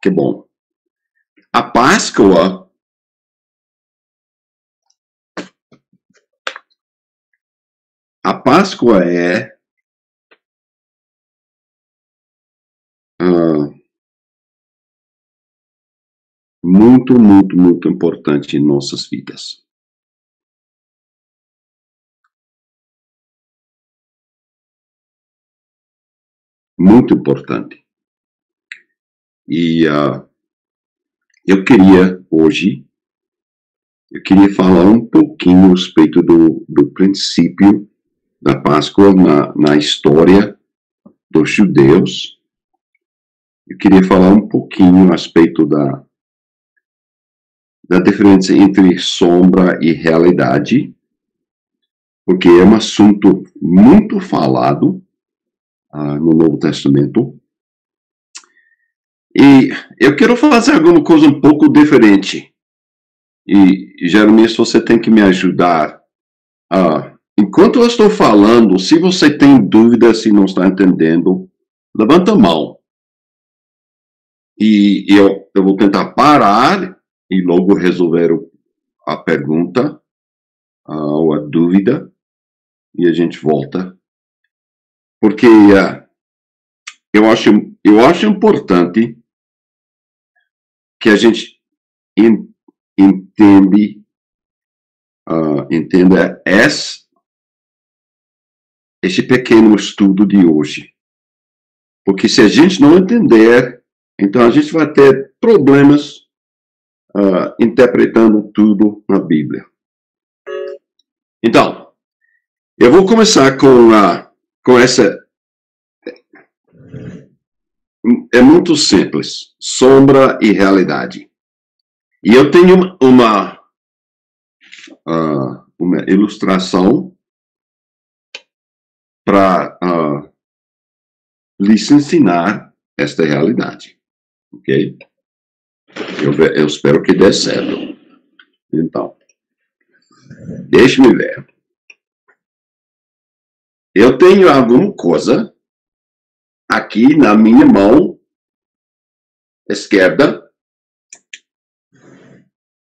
Que bom. A Páscoa é muito, muito, muito importante em nossas vidas. Muito importante. E eu queria falar um pouquinho a respeito do princípio da Páscoa na história dos judeus. Eu queria falar um pouquinho a respeito da diferença entre sombra e realidade, porque é um assunto muito falado no Novo Testamento. E eu quero fazer alguma coisa um pouco diferente. E, Jeremias, você tem que me ajudar. Enquanto eu estou falando, se você tem dúvida, se não está entendendo, levanta a mão. E eu vou tentar parar e logo resolver a pergunta ou a dúvida. E a gente volta. Porque eu acho importante que a gente entenda esse pequeno estudo de hoje. Porque se a gente não entender, então a gente vai ter problemas interpretando tudo na Bíblia. Então, eu vou começar com essa. É muito simples. Sombra e realidade. E eu tenho uma ilustração para lhes ensinar esta realidade. Ok? Eu espero que dê certo. Então, deixe-me ver. Eu tenho alguma coisa aqui na minha mão esquerda.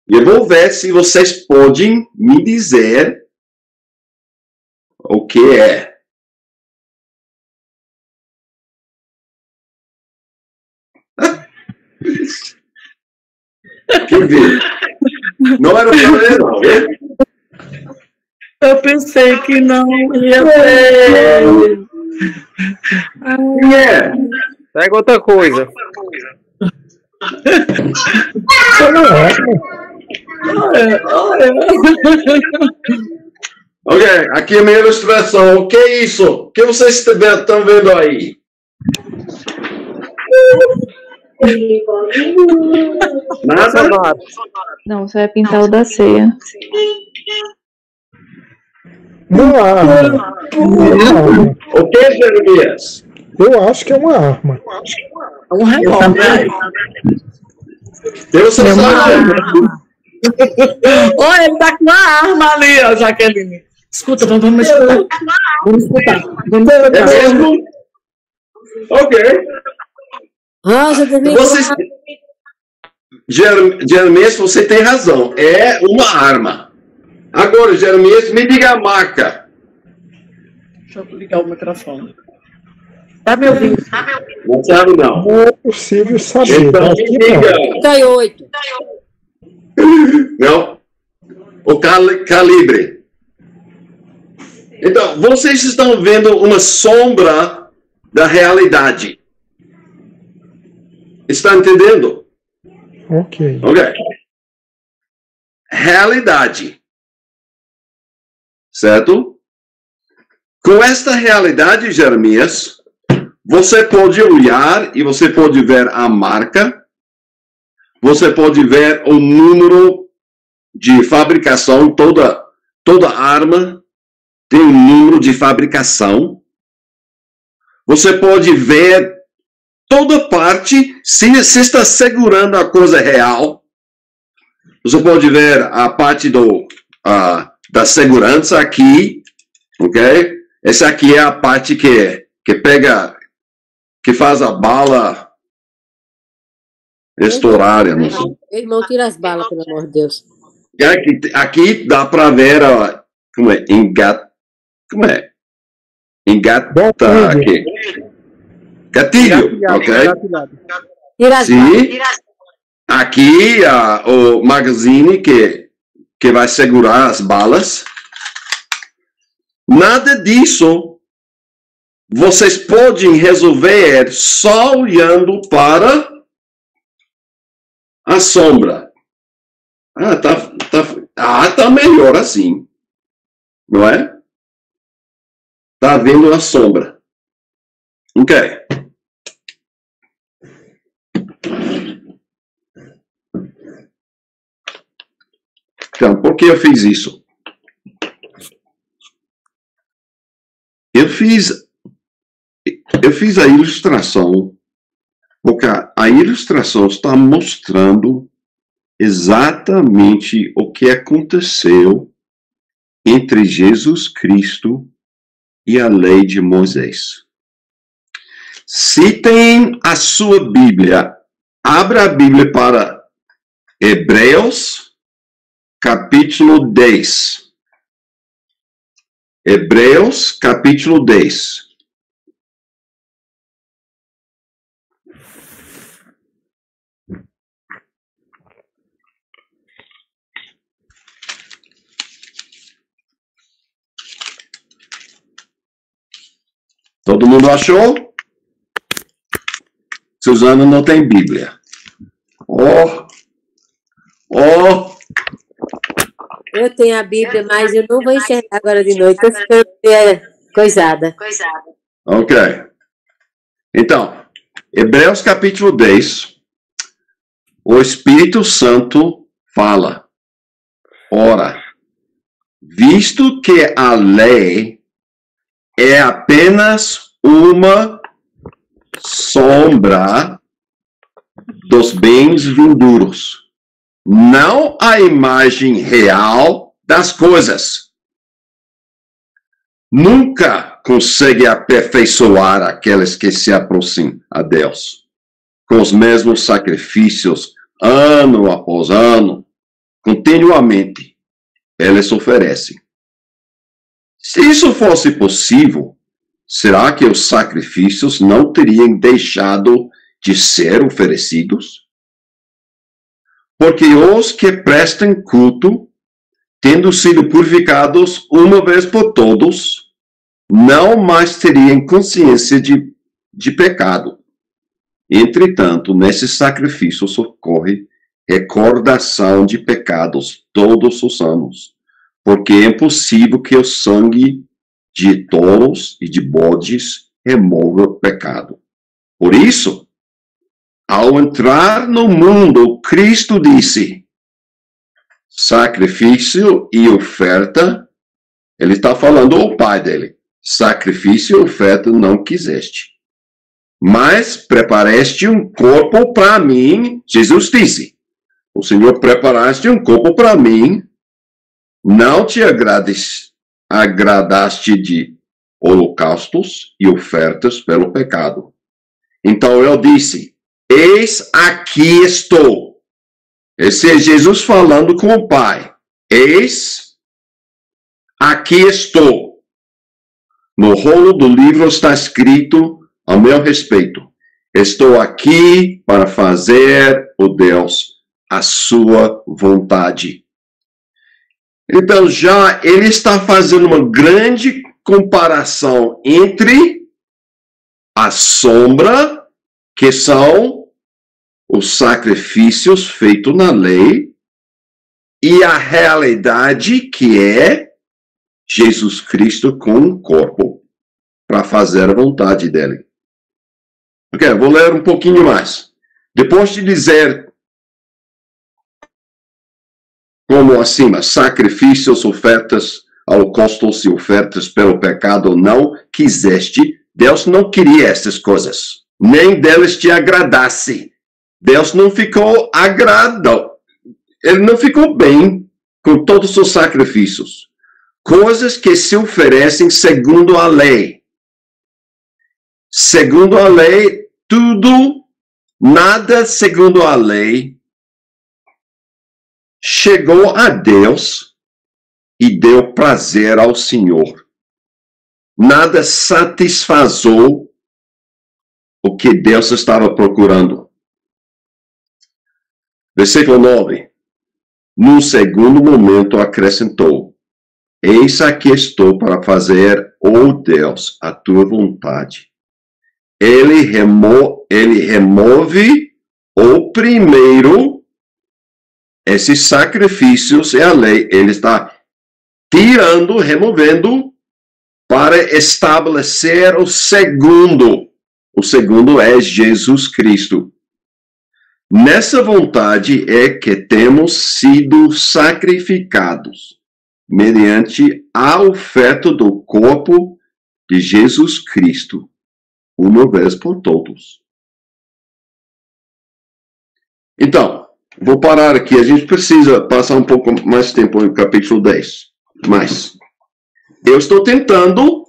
E eu vou ver se vocês podem me dizer o que é. Quer ver? Não era pra ler, não, né? Eu pensei que não ia ser. Pega outra coisa. Ok, aqui é a minha ilustração. O que é isso? O que vocês estão vendo aí? Nada? Não, você vai pintar o da ceia. Uma arma. O que é, Jeremias? Eu acho que é uma arma. Um revólver. Você sabe? Olha, ele tá com uma arma ali, ó, Jaqueline. Escuta, vamos escutar. Vamos escutar. É mesmo? Ok. Jeremias, você tem razão. É uma arma. Agora, Jeremias, me diga a marca. Deixa eu ligar o microfone. Tá me ouvindo? Não sabe, não. Não é possível saber. Então, me diga. 38. Não. O calibre. Então, vocês estão vendo uma sombra da realidade. Está entendendo? Ok. Ok. Realidade. Certo? Com esta realidade, Jeremias, você pode olhar e você pode ver a marca, você pode ver o número de fabricação, toda arma tem um número de fabricação. Você pode ver toda parte, se está segurando a coisa real. Você pode ver a parte da segurança aqui, ok? Essa aqui é a parte que pega, que faz a bala Estourarem, não sei. Irmão, tira as balas, pelo amor de Deus. Aqui dá para ver, como é? Engata aqui. Gatilho, ok? Tira as Sim. Aqui o magazine que vai segurar as balas. Nada disso vocês podem resolver só olhando para a sombra. Tá melhor assim. Não é? Tá vendo a sombra. Ok. Então, por que eu fiz isso? Eu fiz a ilustração, porque a ilustração está mostrando exatamente o que aconteceu entre Jesus Cristo e a lei de Moisés. Se tem a sua Bíblia, abra a Bíblia para Hebreus, capítulo 10. Hebreus, capítulo 10. Todo mundo achou? Suzana não tem Bíblia. Eu tenho a Bíblia, mas eu não vou enxergar agora de noite. Estou ficando coisada. Ok. Então, Hebreus capítulo 10, o Espírito Santo fala: ora, visto que a lei é apenas uma sombra dos bens vindouros, não a imagem real das coisas, nunca consegue aperfeiçoar aqueles que se aproximam a Deus com os mesmos sacrifícios, ano após ano, continuamente, eles oferecem. Se isso fosse possível, será que os sacrifícios não teriam deixado de ser oferecidos? Porque os que prestam culto, tendo sido purificados uma vez por todos, não mais teriam consciência de pecado. Entretanto, nesses sacrifícios ocorre recordação de pecados todos os anos, porque é impossível que o sangue de touros e de bodes remova o pecado. Por isso, ao entrar no mundo, Cristo disse: sacrifício e oferta, ele está falando ao Pai dele, sacrifício e oferta não quiseste, mas preparaste um corpo para mim. Jesus disse: o Senhor preparaste um corpo para mim, não te agradaste de holocaustos e ofertas pelo pecado. Então eu disse: eis aqui estou. Esse é Jesus falando com o Pai. Eis aqui estou. No rolo do livro está escrito a meu respeito: estou aqui para fazer, ó Deus, a sua vontade. Então já ele está fazendo uma grande comparação entre a sombra, que são os sacrifícios feitos na lei, e a realidade, que é Jesus Cristo com um corpo para fazer a vontade dele. Ok, vou ler um pouquinho mais. Depois de dizer, como acima, sacrifícios, ofertas, holocaustos e ofertas pelo pecado não quiseste, Deus não queria essas coisas, nem deles te agradasse. Deus não ficou agradado, ele não ficou bem com todos os sacrifícios. Coisas que se oferecem segundo a lei. Segundo a lei, tudo nada segundo a lei chegou a Deus e deu prazer ao Senhor. Nada satisfazou o que Deus estava procurando. Versículo 9. Num segundo momento acrescentou: eis aqui estou para fazer, ó Deus, a tua vontade. Ele remove o primeiro, esses sacrifícios e a lei. Ele está tirando, removendo, para estabelecer o segundo. O segundo é Jesus Cristo. Nessa vontade é que temos sido sacrificados, mediante a oferta do corpo de Jesus Cristo, uma vez por todos. Então, vou parar aqui. A gente precisa passar um pouco mais tempo no capítulo 10. Mas eu estou tentando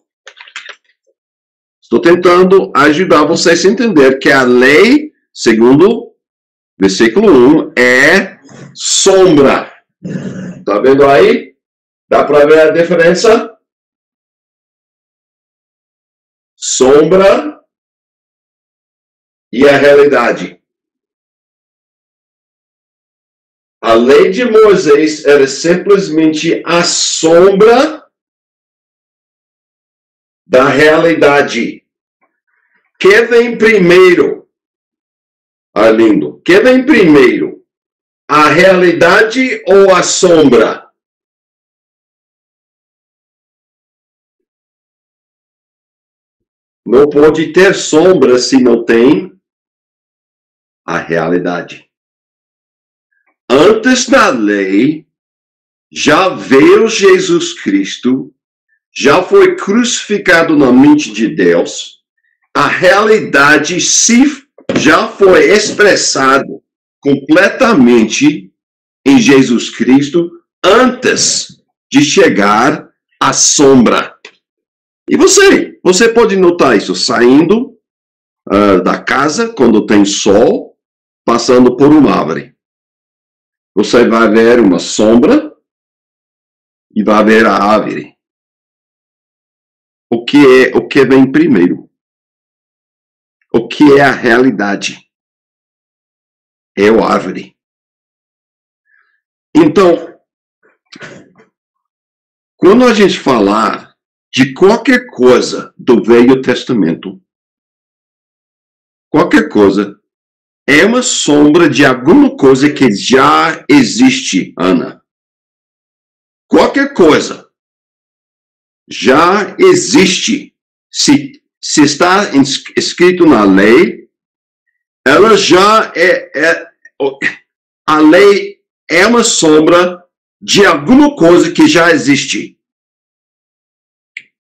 ajudar vocês a entender que a lei, segundo versículo 1, é sombra. Tá vendo aí? Dá para ver a diferença? Sombra e a realidade. A lei de Moisés era simplesmente a sombra da realidade. Que vem primeiro? Arlindo, que vem primeiro? A realidade ou a sombra? Não pode ter sombra se não tem a realidade. Antes da lei, já veio Jesus Cristo, já foi crucificado na mente de Deus, a realidade já foi expressada completamente em Jesus Cristo antes de chegar a sombra. E você pode notar isso saindo da casa quando tem sol, passando por uma árvore. Você vai ver uma sombra e vai ver a árvore. O que vem primeiro? O que é a realidade? É a árvore. Então, quando a gente falar de qualquer coisa do Velho Testamento, qualquer coisa é uma sombra de alguma coisa que já existe, Ana. Qualquer coisa já existe. Se está escrito na lei, ela já a lei é uma sombra de alguma coisa que já existe.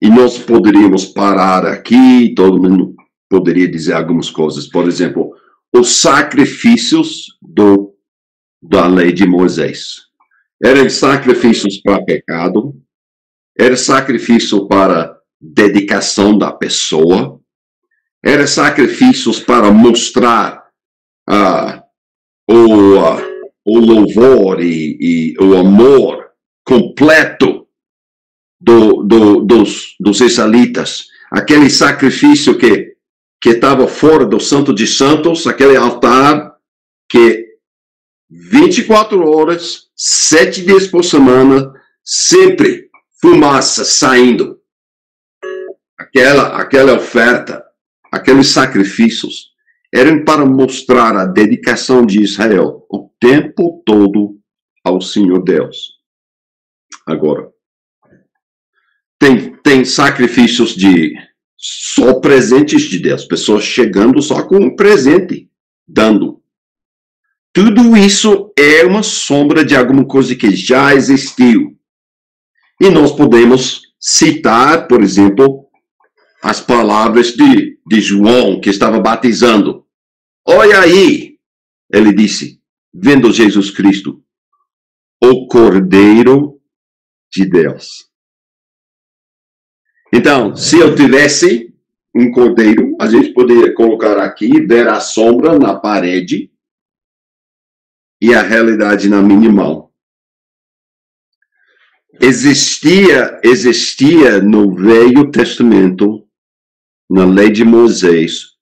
E nós poderíamos parar aqui, todo mundo poderia dizer algumas coisas. Por exemplo, os sacrifícios da lei de Moisés. Eram sacrifícios para pecado, era sacrifício para dedicação da pessoa, era sacrifícios para mostrar o louvor e o amor completo dos israelitas. Aquele sacrifício que estava fora do Santo de Santos, aquele altar que 24 horas, 7 dias por semana, sempre fumaça saindo. Aquela oferta, aqueles sacrifícios, eram para mostrar a dedicação de Israel o tempo todo ao Senhor Deus. Agora, tem sacrifícios só presentes de Deus, pessoas chegando só com um presente, dando. Tudo isso é uma sombra de alguma coisa que já existiu. E nós podemos citar, por exemplo, as palavras de João, que estava batizando. Olha aí, ele disse, vendo Jesus Cristo, o Cordeiro de Deus. Então, se eu tivesse um cordeiro, a gente poderia colocar aqui, ver a sombra na parede e a realidade na minha mão. Existia no Velho Testamento, na lei de Moisés,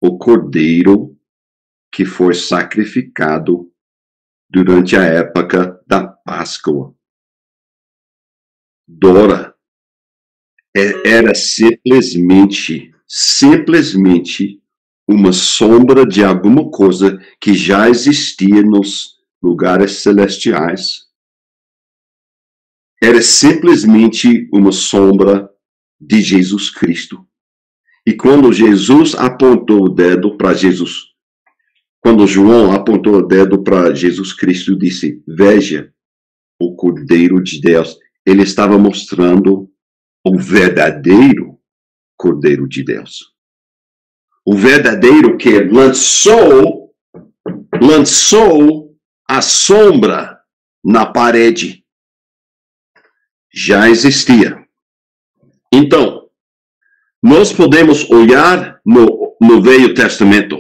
o cordeiro que foi sacrificado durante a época da Páscoa. Dora era simplesmente uma sombra de alguma coisa que já existia nos lugares celestiais. Era simplesmente uma sombra de Jesus Cristo. E quando Jesus apontou o dedo para Jesus, quando João apontou o dedo para Jesus Cristo e disse, veja o Cordeiro de Deus, ele estava mostrando o verdadeiro Cordeiro de Deus. O verdadeiro que lançou a sombra na parede. Já existia. Então, nós podemos olhar no Velho Testamento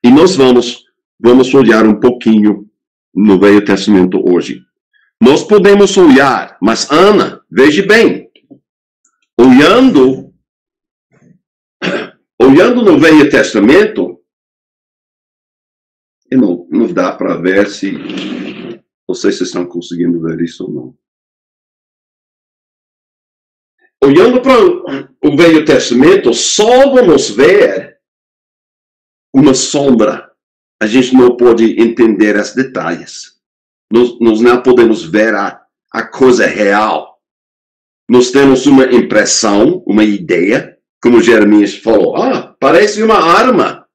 e nós vamos olhar um pouquinho no Velho Testamento hoje. Nós podemos olhar, mas Ana, veja bem, olhando no Velho Testamento, e não dá para ver se vocês estão conseguindo ver isso ou não. Olhando para o Velho Testamento, só vamos ver uma sombra. A gente não pode entender os detalhes. Nós não podemos ver a coisa real. Nós temos uma impressão, uma ideia, como Jeremias falou, parece uma arma.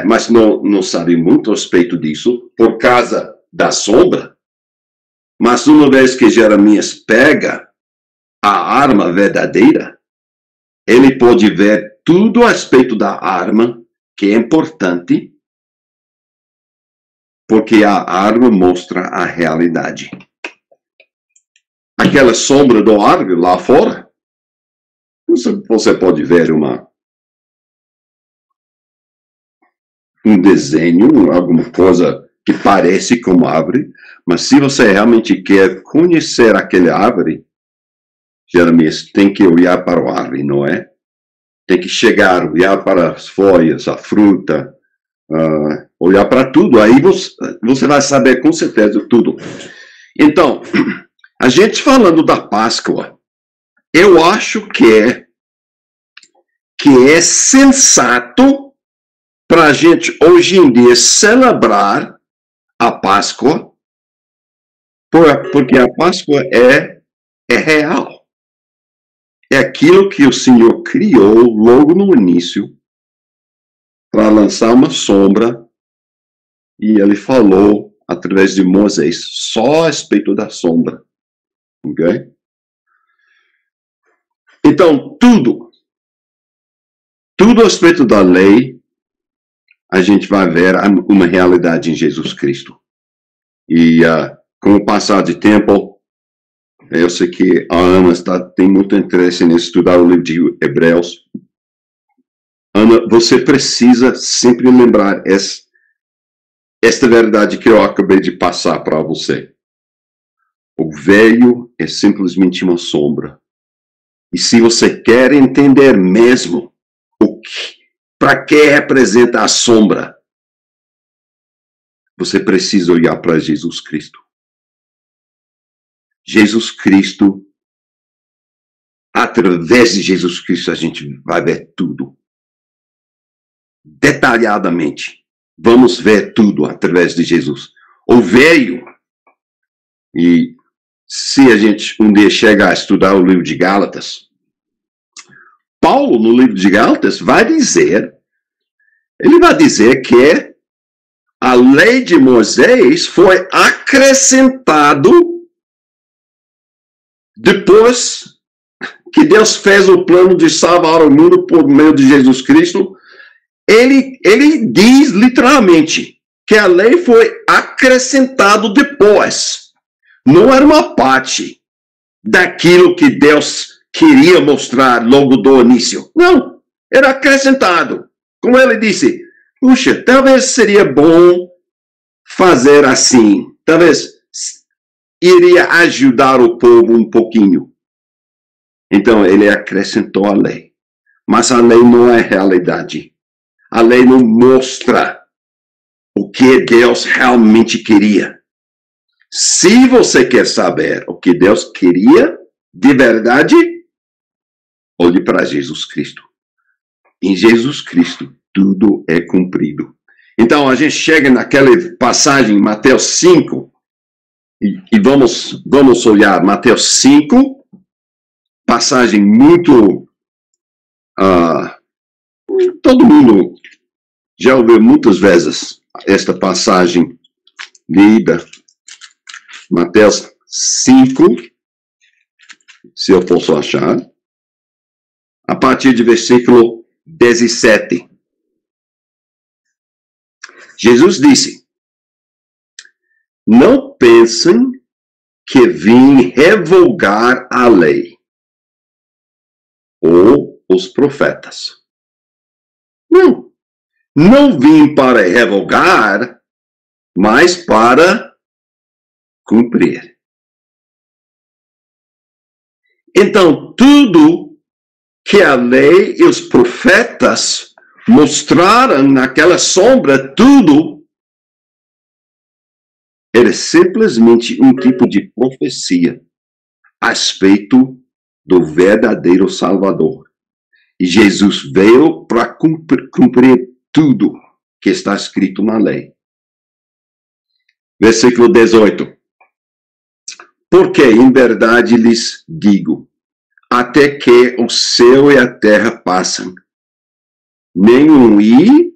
Mas não sabe muito a respeito disso, por causa da sombra. Mas uma vez que Jeremias pega a arma verdadeira, ele pode ver tudo a respeito da arma, que é importante, porque a arma mostra a realidade. Aquela sombra do árvore lá fora, você pode ver um desenho, alguma coisa que parece como árvore, mas se você realmente quer conhecer aquela árvore, Jeremias tem que olhar para a árvore, não é? Tem que chegar, olhar para as folhas, a fruta, olhar para tudo. Aí você vai saber com certeza tudo. Então, a gente falando da Páscoa, eu acho que é sensato para a gente hoje em dia celebrar a Páscoa, porque a Páscoa é real. É aquilo que o Senhor criou logo no início para lançar uma sombra e ele falou através de Moisés só a respeito da sombra. Ok? Então, tudo a respeito da lei, a gente vai ver uma realidade em Jesus Cristo. E com o passar de tempo, eu sei que a Ana tem muito interesse em estudar o livro de Hebreus. Ana, você precisa sempre lembrar esta verdade que eu acabei de passar para você. O velho é simplesmente uma sombra. E se você quer entender mesmo para que representa a sombra, você precisa olhar para Jesus Cristo. Jesus Cristo, através de Jesus Cristo, a gente vai ver tudo. Detalhadamente. Vamos ver tudo através de Jesus. O velho, e se a gente um dia chegar a estudar o livro de Gálatas, Paulo, no livro de Gálatas, ele vai dizer que a lei de Moisés foi acrescentado depois que Deus fez o plano de salvar o mundo por meio de Jesus Cristo. Ele diz literalmente que a lei foi acrescentada depois. Não era uma parte daquilo que Deus queria mostrar logo do início. Não, era acrescentado. Como ele disse, puxa, talvez seria bom fazer assim. Talvez iria ajudar o povo um pouquinho. Então, ele acrescentou a lei. Mas a lei não é realidade. A lei não mostra o que Deus realmente queria. Se você quer saber o que Deus queria de verdade, olhe para Jesus Cristo. Em Jesus Cristo, tudo é cumprido. Então, a gente chega naquela passagem, Mateus 5, e vamos olhar Mateus 5, passagem muito... todo mundo já ouviu muitas vezes esta passagem lida. Mateus 5, se eu posso achar, a partir de versículo 17. Jesus disse: não pensem que vim revogar a lei ou os profetas. Não vim para revogar, mas para cumprir. Então, tudo que a lei e os profetas mostraram naquela sombra, tudo era simplesmente um tipo de profecia a respeito do verdadeiro Salvador. E Jesus veio para cumprir tudo que está escrito na lei. Versículo 18. Porque, em verdade, lhes digo, até que o céu e a terra passam, nenhum i,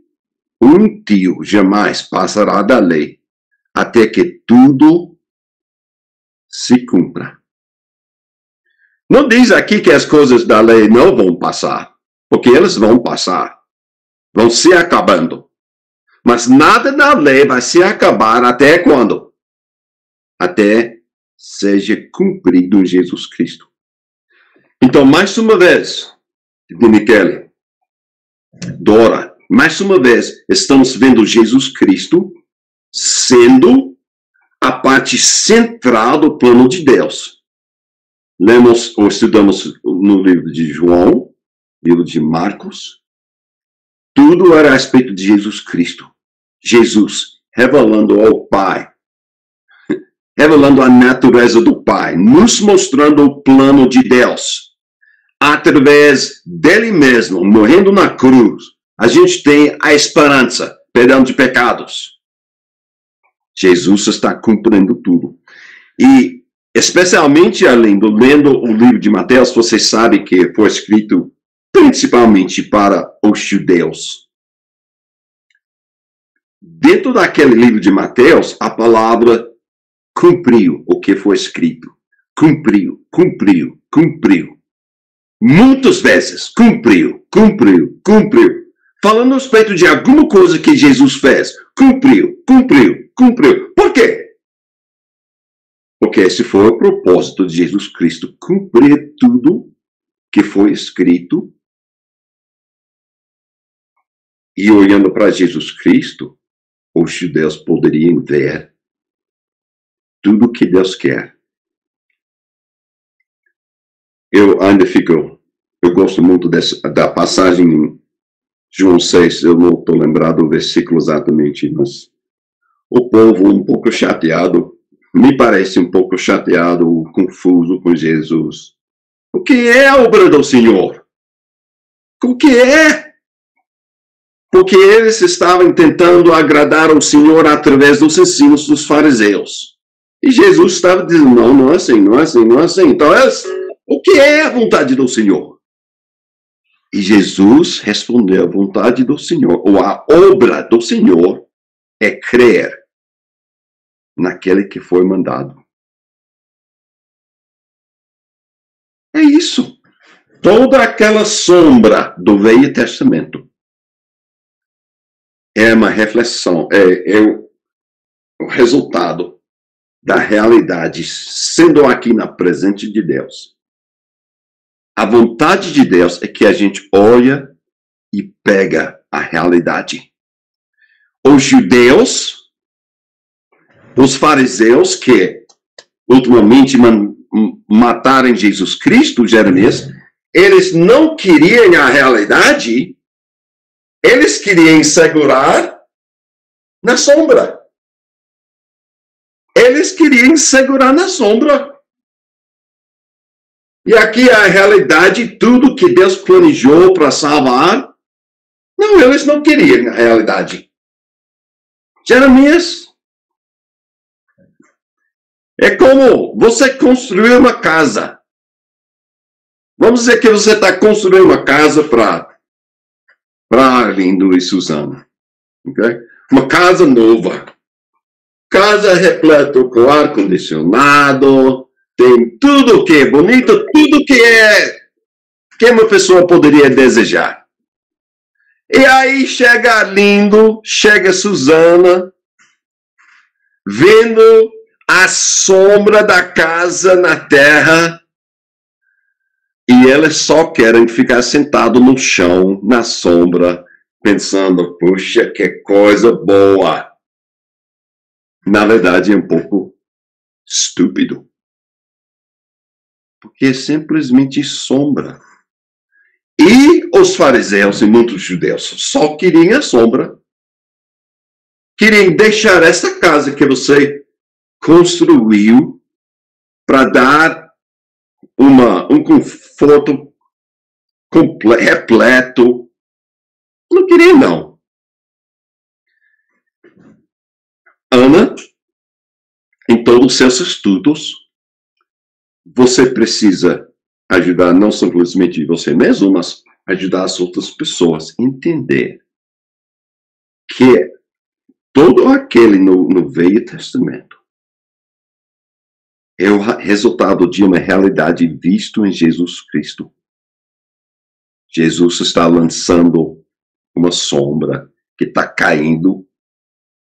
um tio jamais passará da lei, até que tudo se cumpra. Não diz aqui que as coisas da lei não vão passar, porque elas vão passar, vão se acabando. Mas nada da lei vai se acabar até quando? Até seja cumprido em Jesus Cristo. Então, mais uma vez, de Michele, Dora, mais uma vez, estamos vendo Jesus Cristo sendo a parte central do plano de Deus. Lemos ou estudamos no livro de João, livro de Marcos, tudo era a respeito de Jesus Cristo. Jesus revelando ao Pai, revelando a natureza do Pai, nos mostrando o plano de Deus. Através dele mesmo, morrendo na cruz, a gente tem a esperança, perdão de pecados. Jesus está cumprindo tudo. E, especialmente lendo o livro de Mateus, vocês sabem que foi escrito principalmente para os judeus. Dentro daquele livro de Mateus, a palavra cumpriu o que foi escrito. Cumpriu, cumpriu, cumpriu. Muitas vezes, cumpriu, cumpriu, cumpriu. Falando a respeito de alguma coisa que Jesus fez. Cumpriu, cumpriu, cumpriu. Por quê? Porque esse foi o propósito de Jesus Cristo. Cumprir tudo que foi escrito. E olhando para Jesus Cristo, os judeus poderiam ver tudo que Deus quer. Eu gosto muito da passagem em João 6, eu não estou lembrado do versículo exatamente, mas o povo um pouco chateado, me parece um pouco chateado, confuso com Jesus. O que é a obra do Senhor? O que é? Porque eles estavam tentando agradar ao Senhor através dos ensinos dos fariseus. E Jesus estava dizendo, não é assim, não é assim, não é assim. Então, o que é a vontade do Senhor? E Jesus respondeu, a vontade do Senhor, ou a obra do Senhor, é crer naquele que foi mandado. É isso. Toda aquela sombra do Velho Testamento é uma reflexão, é o resultado da realidade sendo aqui na presença de Deus. A vontade de Deus é que a gente olha e pega a realidade. Os judeus, os fariseus que ultimamente mataram Jesus Cristo, Jeremias, eles não queriam a realidade, eles queriam segurar na sombra. Eles queriam segurar na sombra. E aqui a realidade, tudo que Deus planejou para salvar, não, eles não queriam a realidade. Jeremias, é como você construir uma casa. Vamos dizer que você está construindo uma casa para Arlindo e Suzana. Okay? Uma casa nova. Casa repleta com ar-condicionado, tem tudo que é bonito, tudo que uma pessoa poderia desejar. E aí chega Arlindo, chega Suzana, vendo a sombra da casa na terra, e elas só querem ficar sentado no chão, na sombra, pensando, puxa, que coisa boa. Na verdade, é um pouco estúpido. Porque é simplesmente sombra. E os fariseus e muitos judeus só queriam a sombra. Queriam deixar essa casa que você construiu para dar um conforto repleto. Não queria, não. Ana, em todos os seus estudos, você precisa ajudar não simplesmente você mesmo, mas ajudar as outras pessoas a entender que todo aquele no Velho Testamento é o resultado de uma realidade vista em Jesus Cristo. Jesus está lançando uma sombra que está caindo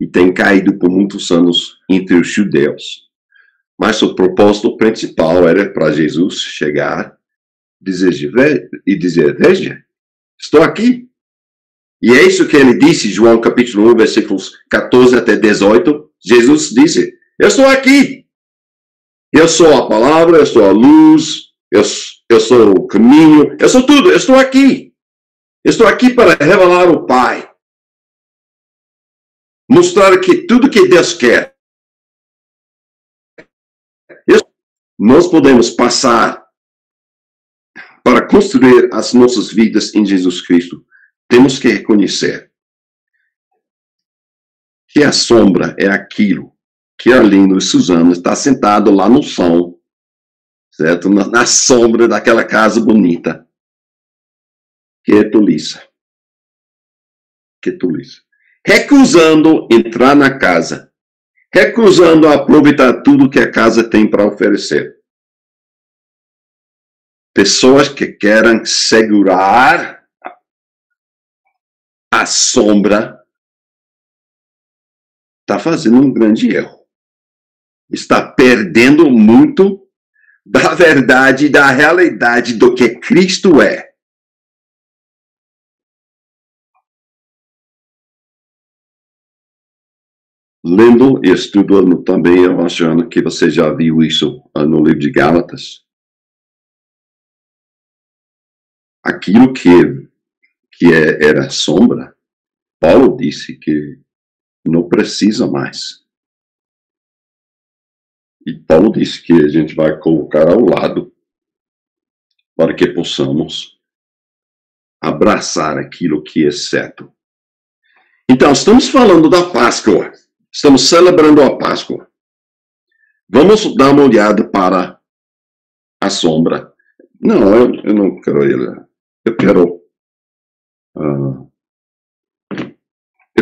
e tem caído por muitos anos entre os judeus. Mas o propósito principal era para Jesus chegar e dizer, veja, estou aqui. E é isso que ele disse, João capítulo 1, versículos 14 até 18. Jesus disse, eu estou aqui. Eu sou a palavra, eu sou a luz, eu sou o caminho, eu sou tudo, eu estou aqui. Eu estou aqui para revelar o Pai. Mostrar que tudo que Deus quer, nós podemos passar para construir as nossas vidas em Jesus Cristo. Temos que reconhecer que a sombra é aquilo que Arlindo e Suzana está sentado lá no chão, certo? Na sombra daquela casa bonita. Que é tolice. Que tolice. Recusando entrar na casa. Recusando aproveitar tudo que a casa tem para oferecer. Pessoas que querem segurar a sombra está fazendo um grande erro. Está perdendo muito da verdade, da realidade do que Cristo é. Lendo e estudando também, eu acho que você já viu isso no livro de Gálatas. Aquilo que era sombra, Paulo disse que não precisa mais. E Paulo disse que a gente vai colocar ao lado para que possamos abraçar aquilo que é certo. Então, estamos falando da Páscoa. Estamos celebrando a Páscoa. Vamos dar uma olhada para a sombra. Não, eu não quero ir. Eu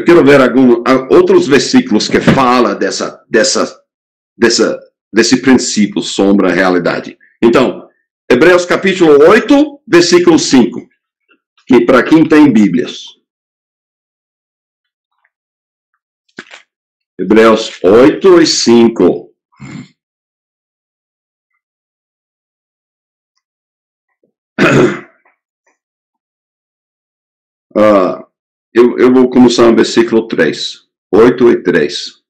quero ver outros versículos que falam desse princípio, sombra, realidade. Então, Hebreus capítulo 8, versículo 5. Que para quem tem Bíblias. Hebreus 8 e 5. Eu vou começar no versículo 3, 8 e 3.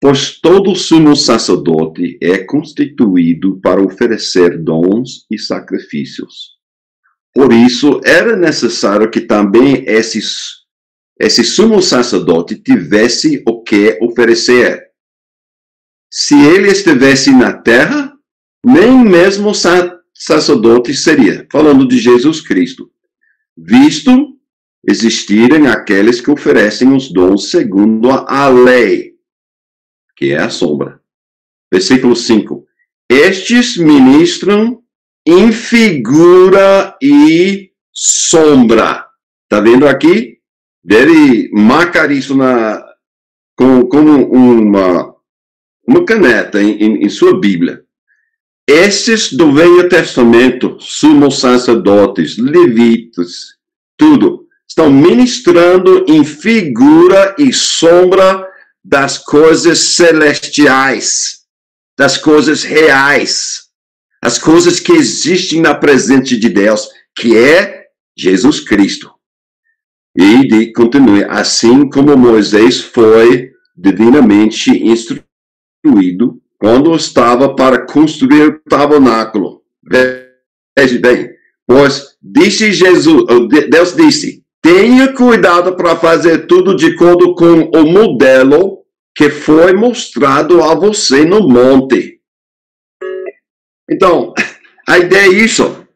Pois todo sumo sacerdote é constituído para oferecer dons e sacrifícios. Por isso, era necessário que também esse sumo sacerdote tivesse o que oferecer. Se ele estivesse na terra, nem mesmo sacerdote seria, falando de Jesus Cristo, visto existirem aqueles que oferecem os dons segundo a lei, que é a sombra. Versículo 5. Estes ministram em figura e sombra. Está vendo aqui? Deve marcar isso como uma caneta em sua Bíblia. Esses do Velho Testamento, sumos sacerdotes, levitas, tudo, estão ministrando em figura e sombra das coisas celestiais, das coisas reais, as coisas que existem na presença de Deus, que é Jesus Cristo. E continue, assim como Moisés foi divinamente instruído quando estava para construir o tabernáculo. Veja bem, pois disse Deus disse, tenha cuidado para fazer tudo de acordo com o modelo que foi mostrado a você no monte. Então, a ideia é isso.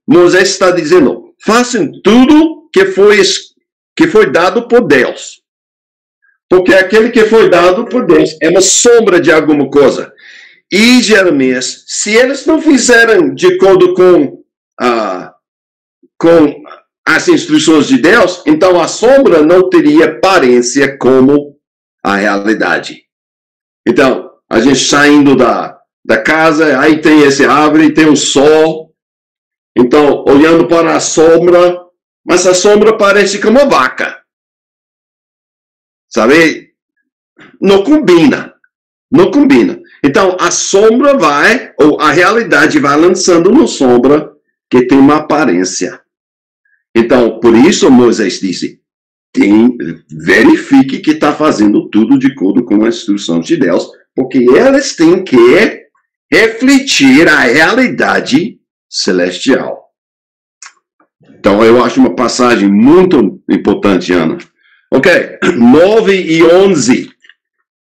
Moisés está dizendo, façam tudo que foi dado por Deus. Porque aquele que foi dado por Deus é uma sombra de alguma coisa. E Jeremias, se eles não fizeram de acordo com as instruções de Deus, então a sombra não teria aparência como a realidade. Então, a gente saindo da casa, aí tem esse árvore, tem o sol. Então, olhando para a sombra, mas a sombra parece como uma vaca. Sabe? Não combina. Não combina. Então, a sombra ou a realidade vai lançando uma sombra que tem uma aparência. Então, por isso Moisés disse, verifique que está fazendo tudo de acordo com as instruções de Deus, porque eles têm que refletir a realidade celestial. Então, eu acho uma passagem muito importante, Ana. Ok, 9 e 11,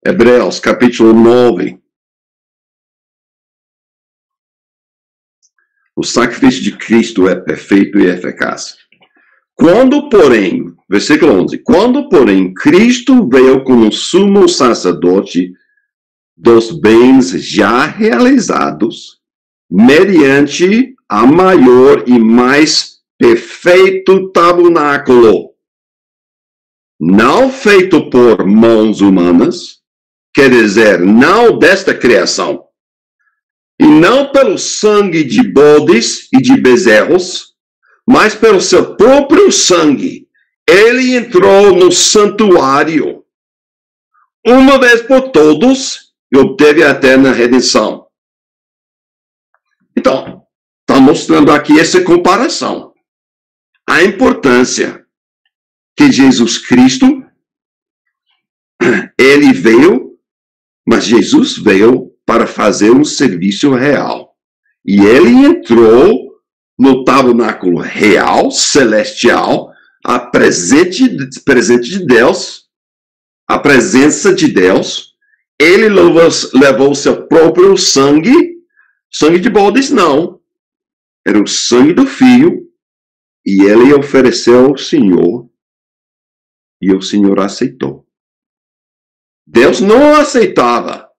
Hebreus, capítulo 9. O sacrifício de Cristo é perfeito e eficaz. Quando, porém, versículo 11, quando, porém, Cristo veio como sumo sacerdote dos bens já realizados, mediante a maior e mais perfeito tabernáculo, não feito por mãos humanas, quer dizer, não desta criação, e não pelo sangue de bodes e de bezerros, mas pelo seu próprio sangue, ele entrou no santuário, uma vez por todos, e obteve a eterna redenção. Então, está mostrando aqui essa comparação. A importância que Jesus Cristo, ele veio, mas Jesus veio para fazer um serviço real. E ele entrou no tabernáculo real, celestial, a presente de Deus, a presença de Deus. Ele levou o seu próprio sangue de bodes não, era o sangue do Filho, e ele ofereceu ao Senhor, e o Senhor aceitou. Deus não aceitava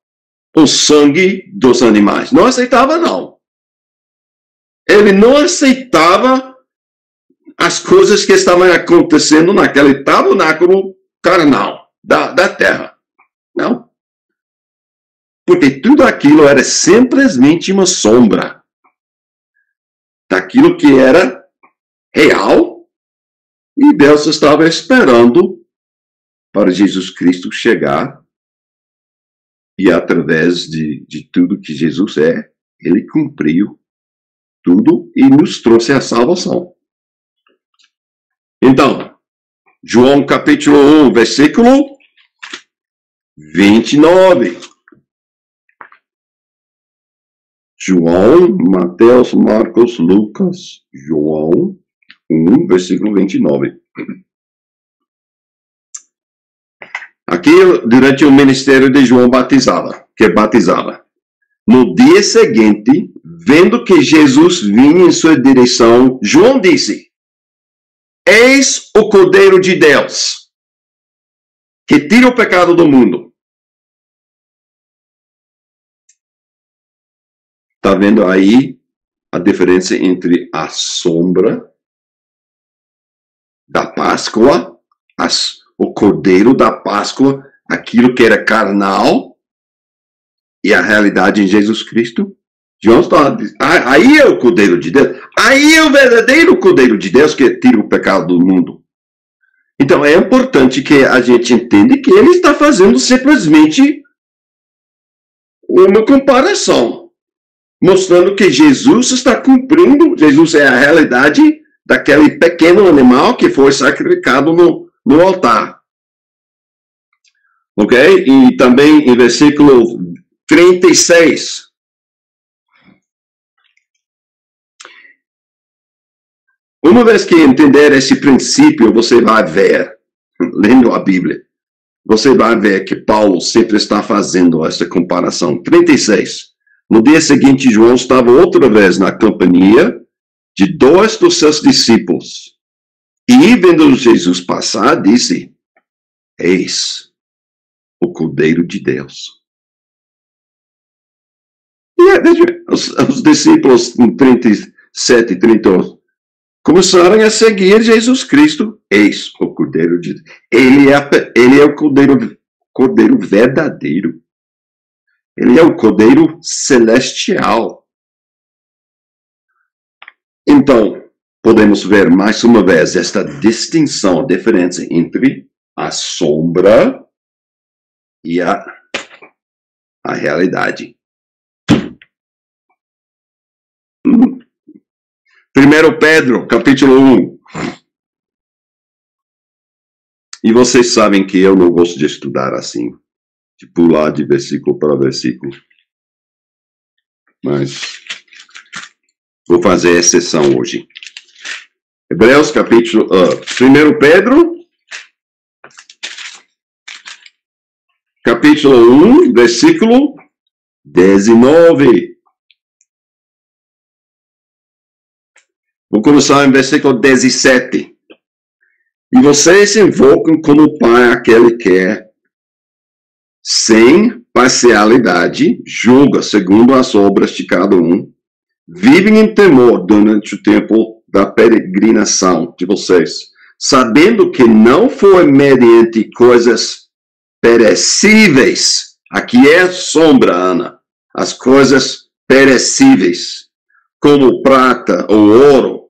o sangue dos animais. Não aceitava, não. Ele não aceitava as coisas que estavam acontecendo naquele tabernáculo carnal da terra. Não. Porque tudo aquilo era simplesmente uma sombra daquilo que era real, e Deus estava esperando para Jesus Cristo chegar, e através de tudo que Jesus é, ele cumpriu tudo e nos trouxe a salvação. Então, João capítulo 1, versículo 29. João, Mateus, Marcos, Lucas, João 1, versículo 29. Aqui, durante o ministério de João batizava. No dia seguinte, vendo que Jesus vinha em sua direção, João disse: Eis o Cordeiro de Deus, que tira o pecado do mundo. Está vendo aí a diferença entre a sombra da Páscoa, o Cordeiro da Páscoa, aquilo que era carnal, e a realidade em Jesus Cristo? João está dizendo, aí é o Cordeiro de Deus. Aí é o verdadeiro Cordeiro de Deus que tira o pecado do mundo. Então é importante que a gente entenda que ele está fazendo simplesmente uma comparação, mostrando que Jesus está cumprindo, Jesus é a realidade daquele pequeno animal que foi sacrificado no altar. Ok? E também em versículo 36. Uma vez que entender esse princípio, você vai ver, lendo a Bíblia, você vai ver que Paulo sempre está fazendo essa comparação. 36. No dia seguinte, João estava outra vez na companhia de 2 dos seus discípulos. E, vendo Jesus passar, disse: Eis o Cordeiro de Deus. E os discípulos, em 37 e 38, começaram a seguir Jesus Cristo. Eis o Cordeiro de Deus. Ele é o Cordeiro verdadeiro. Ele é o Cordeiro celestial. Então, podemos ver mais uma vez esta distinção, a diferença entre a sombra e a realidade. 1 Pedro, capítulo 1. E vocês sabem que eu não gosto de estudar assim, de pular de versículo para versículo. Mas vou fazer exceção hoje. Hebreus, capítulo 1 Pedro, capítulo 1, versículo 19. Vou começar em versículo 17. E vocês invocam como Pai aquele que é, sem parcialidade, julga segundo as obras de cada um, vivem em temor durante o tempo da peregrinação de vocês, sabendo que não foi mediante coisas perecíveis, aqui é sombra, Ana, as coisas perecíveis, como prata ou ouro,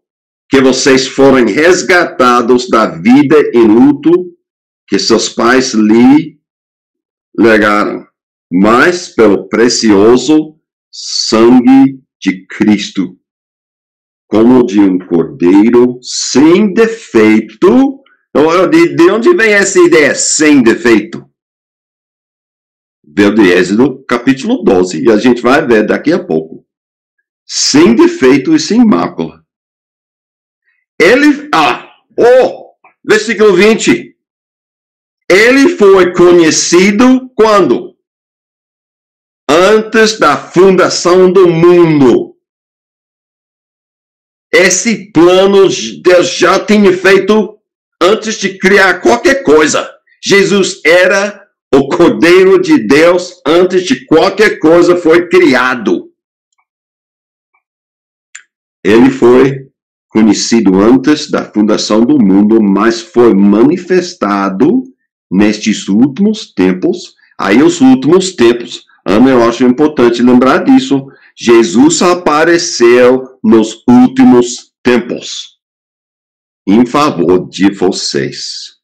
que vocês foram resgatados da vida em luto que seus pais lhe legaram, mas pelo precioso sangue de Cristo, como de um cordeiro sem defeito. De onde vem essa ideia sem defeito? Veio de Êxodo capítulo 12, e a gente vai ver daqui a pouco. Sem defeito e sem mácula. Versículo 20. Ele foi conhecido quando? Antes da fundação do mundo. Esse plano Deus já tinha feito antes de criar qualquer coisa. Jesus era o Cordeiro de Deus antes de qualquer coisa foi criado. Ele foi conhecido antes da fundação do mundo, mas foi manifestado nestes últimos tempos. Aí os últimos tempos, Ana, eu acho importante lembrar disso. Jesus apareceu nos últimos tempos em favor de vocês.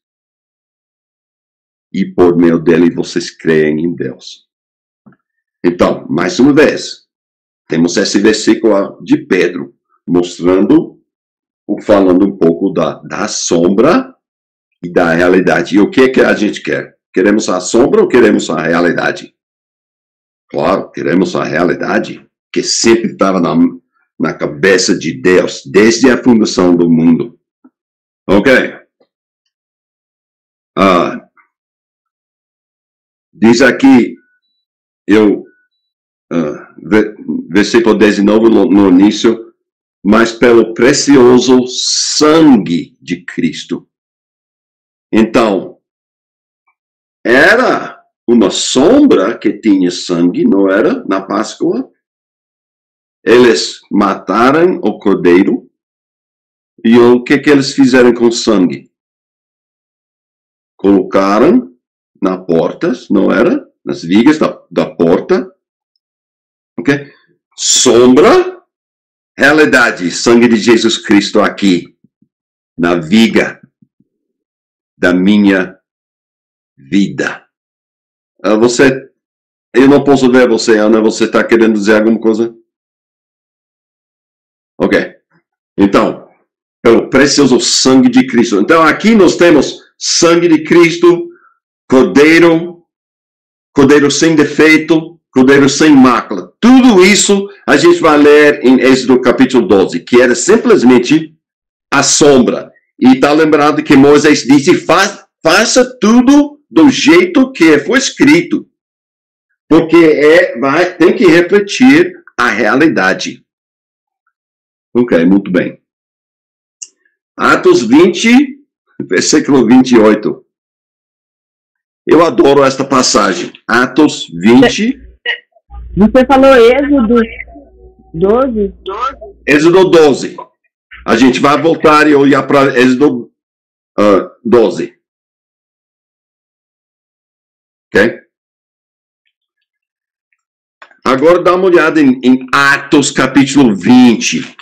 E por meio dele vocês creem em Deus. Então, mais uma vez, temos esse versículo de Pedro, mostrando falando um pouco da sombra e da realidade. E o que é que a gente quer? Queremos a sombra ou queremos a realidade? Claro, queremos a realidade, que sempre estava na cabeça de Deus, desde a fundação do mundo. Ok. Diz aqui, versículo 19 no início, mas pelo precioso sangue de Cristo. Então, era uma sombra que tinha sangue, não era? Na Páscoa. Eles mataram o cordeiro. E o que eles fizeram com o sangue? Colocaram na porta, não era? Nas vigas da porta. Ok? Sombra, realidade, sangue de Jesus Cristo aqui, na viga da minha vida. Eu não posso ver você, Ana, você está querendo dizer alguma coisa? Ok. Então, pelo precioso sangue de Cristo. Então, aqui nós temos sangue de Cristo, cordeiro sem defeito, cordeiro sem mácula. Tudo isso a gente vai ler em Êxodo capítulo 12, que era simplesmente a sombra. E está lembrado que Moisés disse, faça tudo do jeito que foi escrito. Porque tem que refletir a realidade. Ok, muito bem. Atos 20, versículo 28. Eu adoro esta passagem. Atos 20. Você falou Êxodo 12? Êxodo 12. A gente vai voltar e olhar para Êxodo 12. Ok? Agora dá uma olhada em Atos capítulo 20.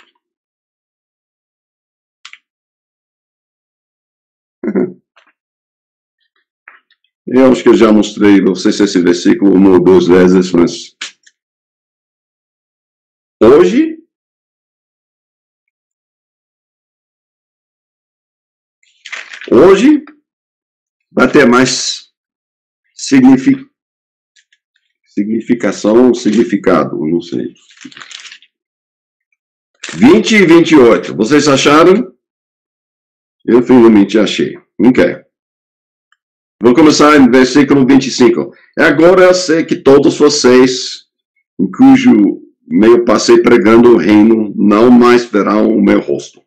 Eu acho que eu já mostrei vocês esse versículo 1 ou 2 vezes, mas hoje vai ter mais significação, significado, não sei. 20 e 28, vocês acharam? Eu finalmente achei. Ok. Vou começar em versículo 25. Agora eu sei que todos vocês, em cujo meio passei pregando o reino, não mais verão o meu rosto.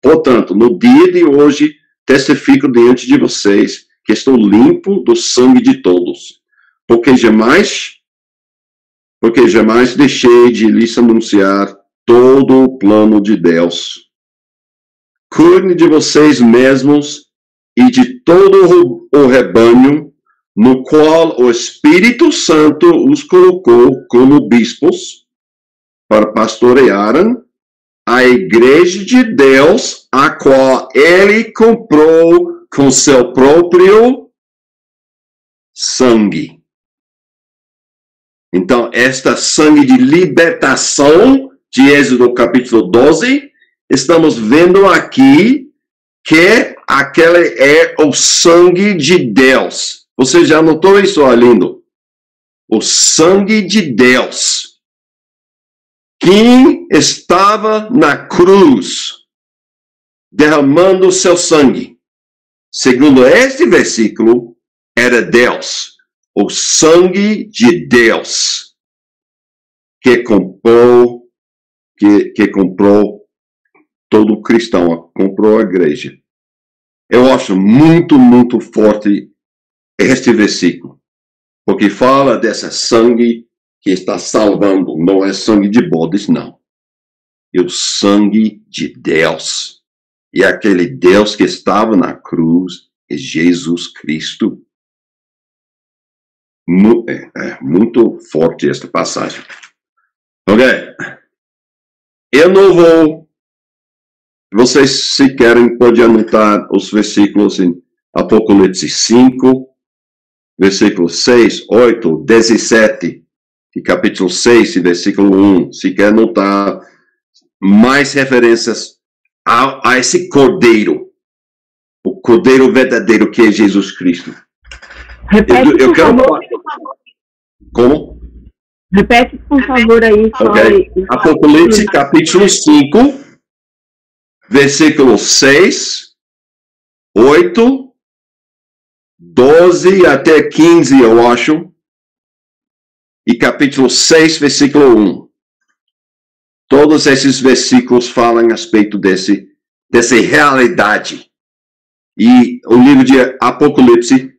Portanto, no dia de hoje, testifico diante de vocês que estou limpo do sangue de todos, porque jamais deixei de lhes anunciar todo o plano de Deus. Cuidem de vocês mesmos e de todo o rebanho, no qual o Espírito Santo os colocou como bispos, para pastorearem a igreja de Deus, a qual ele comprou com seu próprio sangue. Então, esta sangue de libertação, de Êxodo capítulo 12, estamos vendo aqui que aquele é o sangue de Deus. Você já notou isso, lindo? O sangue de Deus. Quem estava na cruz, derramando seu sangue, segundo este versículo, era Deus. O sangue de Deus que comprou todo cristão, comprou a igreja. Eu acho muito, muito forte este versículo, porque fala dessa sangue que está salvando, não é sangue de bodes, não. É o sangue de Deus. E aquele Deus que estava na cruz é Jesus Cristo. Muito forte esta passagem. Ok? Eu não vou. Vocês, se querem, podem anotar os versículos em Apocalipse 5, versículo 6, 8, 17, e capítulo 6, versículo 1. Se quer anotar mais referências a esse cordeiro. O cordeiro verdadeiro que é Jesus Cristo. Repete, Eu por quero favor. falar. Como? Repete, por favor, aí. Só Ok. Apocalipse capítulo 5, versículo 6, 8, 12 até 15, eu acho. E capítulo 6, versículo 1. Todos esses versículos falam a respeito dessa realidade. E o livro de Apocalipse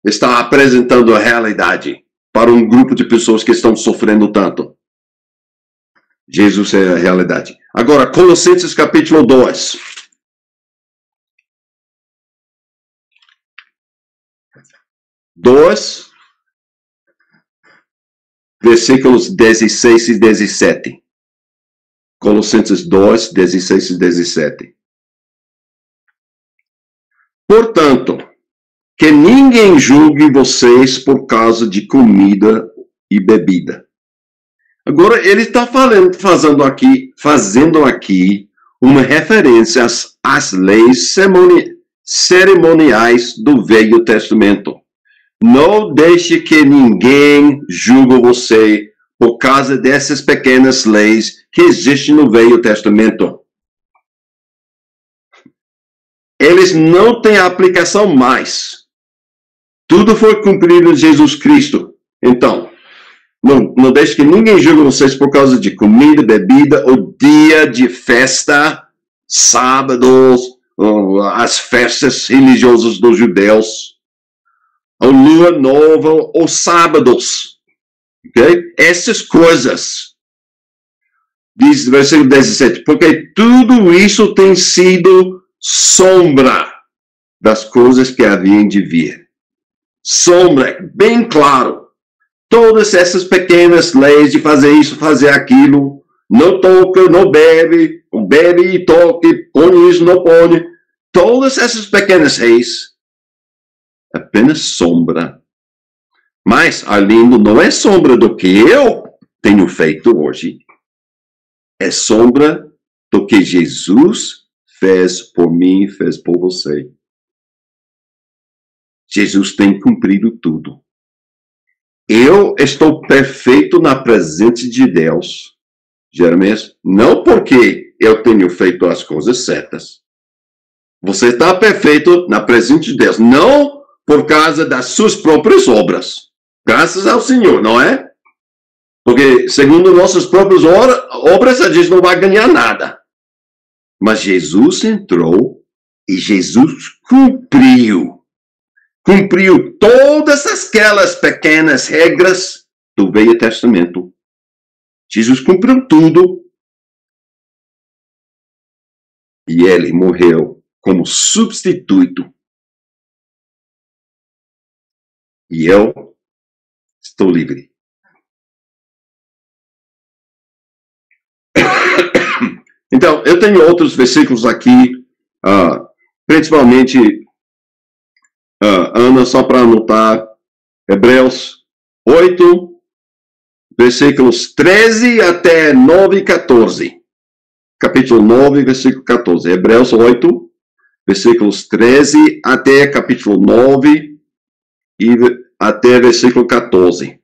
está apresentando a realidade para um grupo de pessoas que estão sofrendo tanto. Jesus é a realidade. Agora, Colossenses capítulo 2. Versículos 16 e 17. Colossenses 2, 16 e 17. Portanto, que ninguém julgue vocês por causa de comida e bebida. Agora, ele está fazendo aqui uma referência às leis cerimoniais do Velho Testamento. Não deixe que ninguém julgue você por causa dessas pequenas leis que existem no Velho Testamento. Eles não têm aplicação mais. Tudo foi cumprido em Jesus Cristo. Então, não deixe que ninguém julgue vocês por causa de comida, bebida, ou dia de festa, sábados, as festas religiosas dos judeus, ou lua nova, ou sábados. Ok? Essas coisas. Diz no versículo 17, porque tudo isso tem sido sombra das coisas que haviam de vir. Sombra, bem claro. Todas essas pequenas leis de fazer isso, fazer aquilo, não toca, não bebe, ou bebe e toque, põe isso, não põe. Todas essas pequenas leis, apenas sombra. Mas, Arlindo, não é sombra do que eu tenho feito hoje. É sombra do que Jesus fez por mim, fez por você. Jesus tem cumprido tudo. Eu estou perfeito na presença de Deus, Jeremias, não porque eu tenho feito as coisas certas. Você está perfeito na presença de Deus, não por causa das suas próprias obras. Graças ao Senhor, não é? Porque, segundo nossas próprias obras, a gente não vai ganhar nada. Mas Jesus entrou e Jesus cumpriu todas aquelas pequenas regras do Velho Testamento. Jesus cumpriu tudo. E ele morreu como substituto. E eu estou livre. Então, eu tenho outros versículos aqui, principalmente, Ana, só para anotar, Hebreus 8, versículos 13 até 9 e 14. Capítulo 9, versículo 14. Hebreus 8, versículos 13 até capítulo 9 e até versículo 14.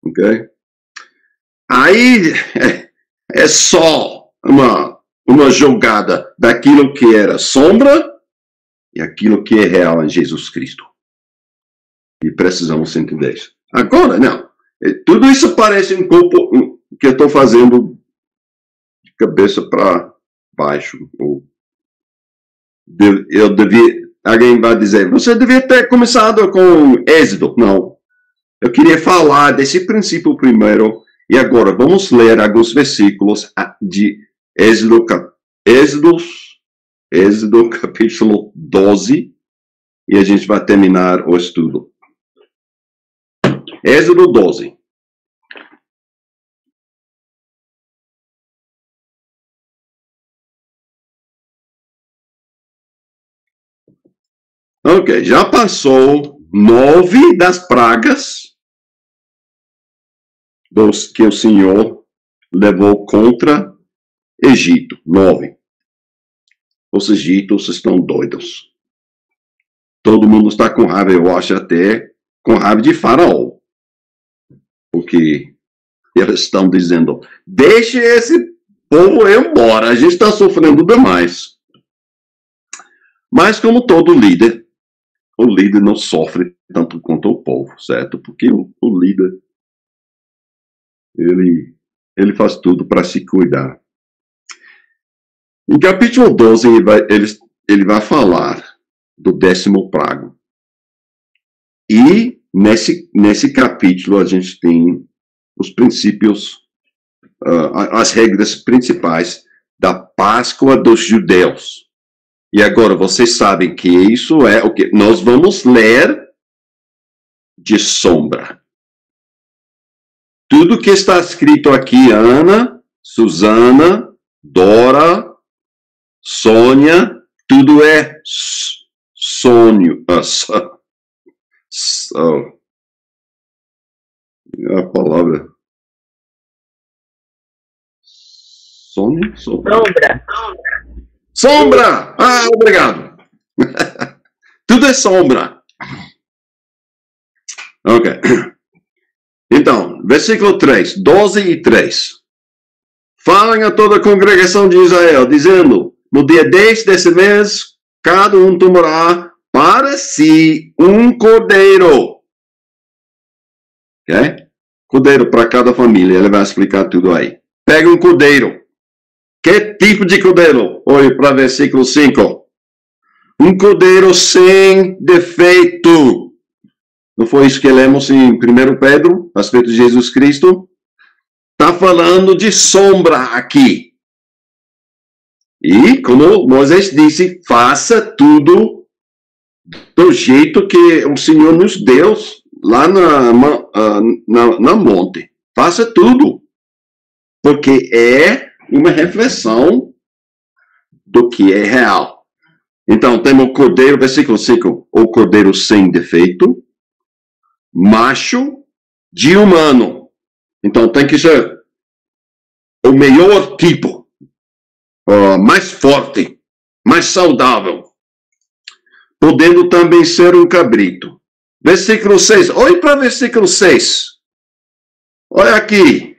Ok? Aí é só uma jogada daquilo que era sombra e aquilo que é real em Jesus Cristo. E precisamos entender isso. Agora, não. Tudo isso parece um pouco que eu estou fazendo de cabeça para baixo. Alguém vai dizer, você devia ter começado com Êxodo. Não. Eu queria falar desse princípio primeiro. E agora, vamos ler alguns versículos de Êxodo capítulo 12, e a gente vai terminar o estudo. Êxodo 12. Ok, já passou 9 das pragas que o Senhor levou contra Egito. 9. os egípcios estão doidos. Todo mundo está com raiva, eu acho até com raiva de Faraó. Porque eles estão dizendo, deixe esse povo ir embora, a gente está sofrendo demais. Mas como todo líder, o líder não sofre tanto quanto o povo, certo? Porque o líder, ele faz tudo para se cuidar. Em capítulo 12, ele vai falar do 10º prago. E nesse capítulo a gente tem os princípios, as regras principais da Páscoa dos judeus. E agora vocês sabem que isso é o que nós vamos ler de sombra. Tudo que está escrito aqui, Ana, Susana, Dora, Sônia, tudo é sonho. A palavra. Sonho? Sombra. Sombra! Ah, obrigado. Tudo é sombra. Ok. Então, versículo 3, 12 e 3. Falem a toda a congregação de Israel, dizendo, no dia 10 desse mês, cada um tomará para si um cordeiro. Ok? Cordeiro para cada família, ele vai explicar tudo aí. Pega um cordeiro. Que tipo de cordeiro? Olhe para versículo 5. Um cordeiro sem defeito. Não foi isso que lemos em 1 Pedro, a respeito de Jesus Cristo? Está falando de sombra aqui. E, como Moisés disse, faça tudo do jeito que o Senhor nos deu lá na monte. Faça tudo. Porque é uma reflexão do que é real. Então, temos o cordeiro, versículo 5, o cordeiro sem defeito, macho de humano. Então, tem que ser o melhor tipo, mais forte, mais saudável, podendo também ser um cabrito. Versículo 6, olhe para o versículo 6. Olha aqui.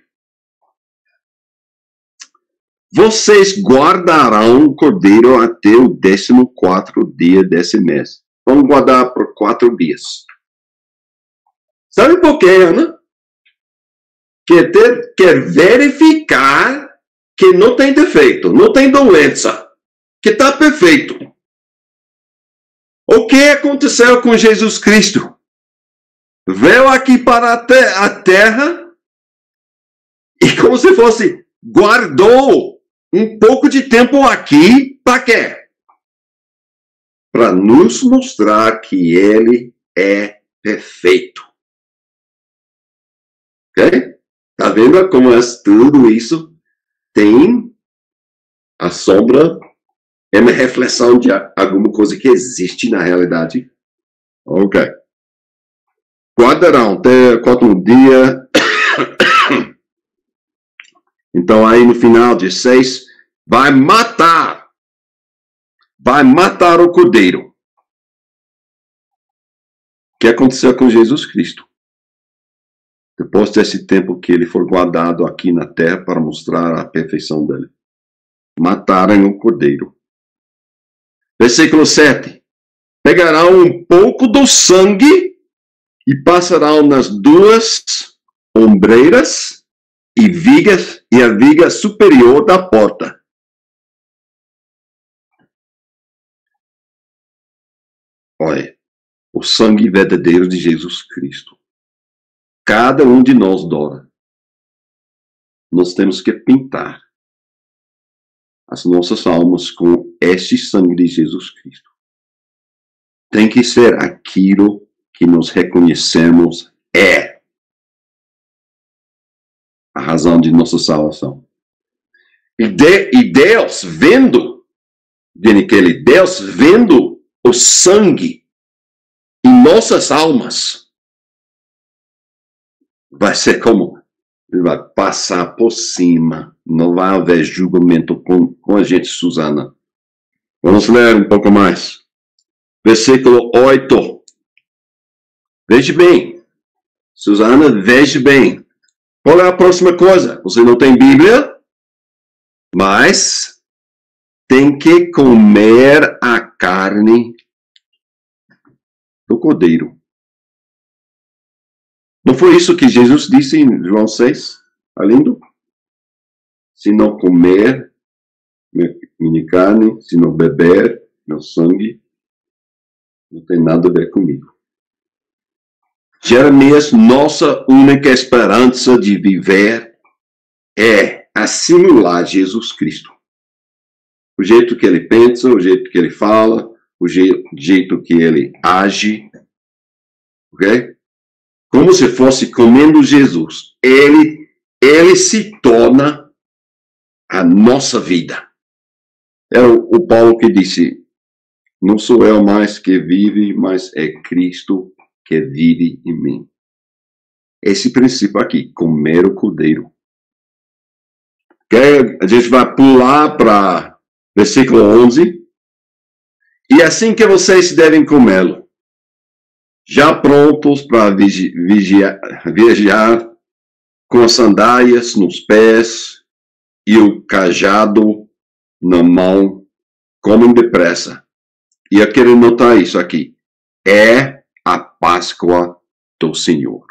Vocês guardarão o cordeiro até o 14º dia desse mês. Vamos guardar por 4 dias. Sabe por quê, Ana? Quer verificar que não tem defeito, não tem doença, que está perfeito. O que aconteceu com Jesus Cristo? Veio aqui para a terra e como se fosse, guardou um pouco de tempo aqui, para quê? Para nos mostrar que ele é perfeito. Ok? Tá vendo como tudo isso tem a sombra, é uma reflexão de alguma coisa que existe na realidade. Ok. Guardarão até 4 dias. Então, aí no final de 6, vai matar o cordeiro. O que aconteceu com Jesus Cristo? Depois desse tempo que ele foi guardado aqui na terra para mostrar a perfeição dele. Mataram o cordeiro. Versículo 7. Pegarão um pouco do sangue e passarão nas 2 ombreiras e a viga superior da porta. Olha, o sangue verdadeiro de Jesus Cristo. Cada um de nós dora. Nós temos que pintar as nossas almas com este sangue de Jesus Cristo. Tem que ser aquilo que nós reconhecemos é a razão de nossa salvação. E Deus vendo o sangue em nossas almas, vai ser como? Ele vai passar por cima, não vai haver julgamento com a gente, Susana. Vamos ler um pouco mais. Versículo 8. Veja bem. Susana, veja bem. Qual é a próxima coisa? Você não tem Bíblia, mas tem que comer a carne do cordeiro. Não foi isso que Jesus disse em João 6? Tá lindo? Se não comer minha carne, se não beber meu sangue, não tem nada a ver comigo. Jeremias, nossa única esperança de viver é assimilar Jesus Cristo. O jeito que ele pensa, o jeito que ele fala, o jeito que ele age, ok? Como se fosse comendo Jesus. Ele se torna a nossa vida. É o Paulo que disse, não sou eu mais que vive, mas é Cristo que vive em mim. Esse princípio aqui, comer o cordeiro. Okay? A gente vai pular para versículo 11. E assim que vocês devem comê-lo, já prontos para viajar, com as sandálias nos pés e o cajado na mão, comem depressa. E eu quero notar isso aqui. É a Páscoa do Senhor.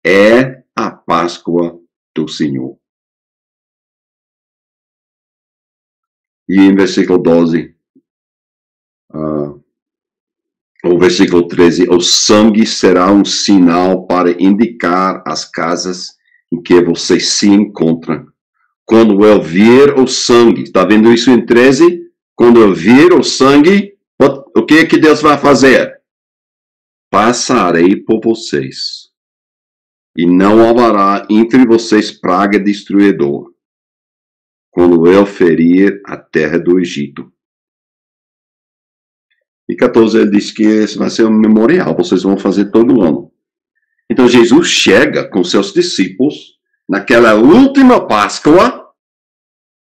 É a Páscoa do Senhor. E em versículo 12, o versículo 13, o sangue será um sinal para indicar as casas em que vocês se encontram. Quando eu vir o sangue, está vendo isso em 13? Quando eu vir o sangue, o que Deus vai fazer? Passarei por vocês, e não haverá entre vocês praga destruidor, quando eu ferir a terra do Egito. E 14 ele diz que esse vai ser um memorial, vocês vão fazer todo ano. Então Jesus chega com seus discípulos naquela última Páscoa,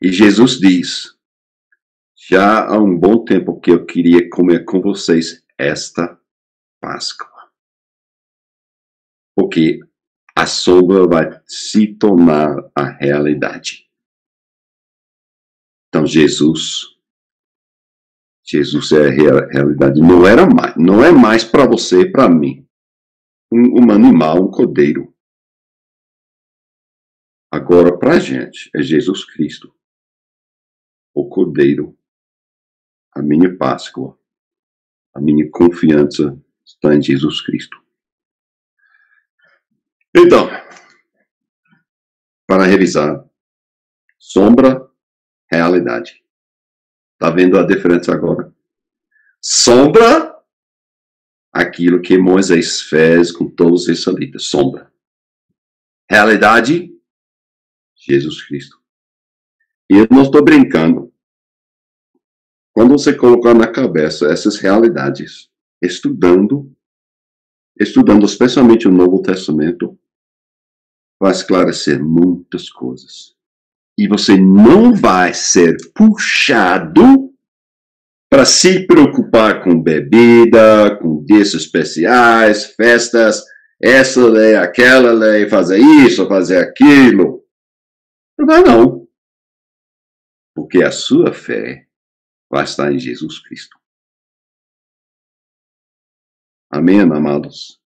e Jesus diz, já há um bom tempo que eu queria comer com vocês esta Páscoa. Porque a sombra vai se tornar a realidade. Então Jesus é a realidade. Não é mais para você e para mim. Um animal, um cordeiro. Agora para a gente é Jesus Cristo. O cordeiro. A minha Páscoa. A minha confiança está em Jesus Cristo. Então, para revisar, sombra, realidade. Está vendo a diferença agora? Sombra, aquilo que Moisés fez com todos os israelitas. Sombra. Realidade, Jesus Cristo. E eu não estou brincando. Quando você colocar na cabeça essas realidades, estudando especialmente o Novo Testamento, vai esclarecer muitas coisas. E você não vai ser puxado para se preocupar com bebida, com dias especiais, festas, essa lei, aquela lei, fazer isso, fazer aquilo. Não vai não. Porque a sua fé vai estar em Jesus Cristo. Amém, amados?